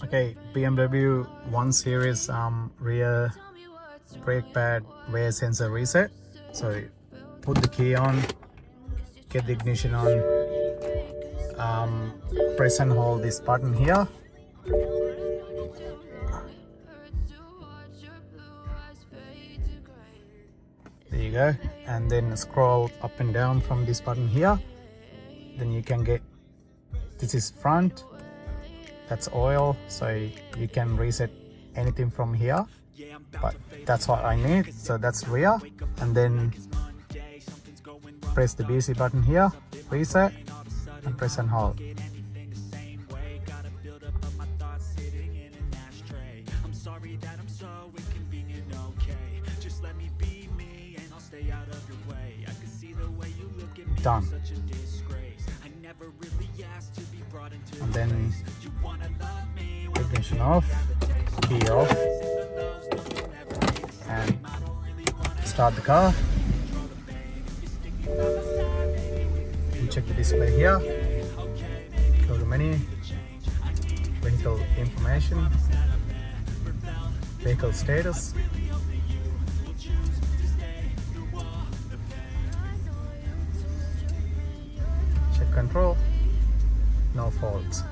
Okay, BMW 1 Series rear brake pad wear sensor reset. So put the key on, get the ignition on, press and hold this button here. There you go, and then scroll up and down from this button here. Then you can get, this is front, that's oil, so you can reset anything from here, but that's what I need. So that's rear, and then press the BC button here, reset, and press and hold. Done. And then ignition off, key off, and start the car. You check the display here, go to menu, vehicle information, vehicle status, check control, no faults.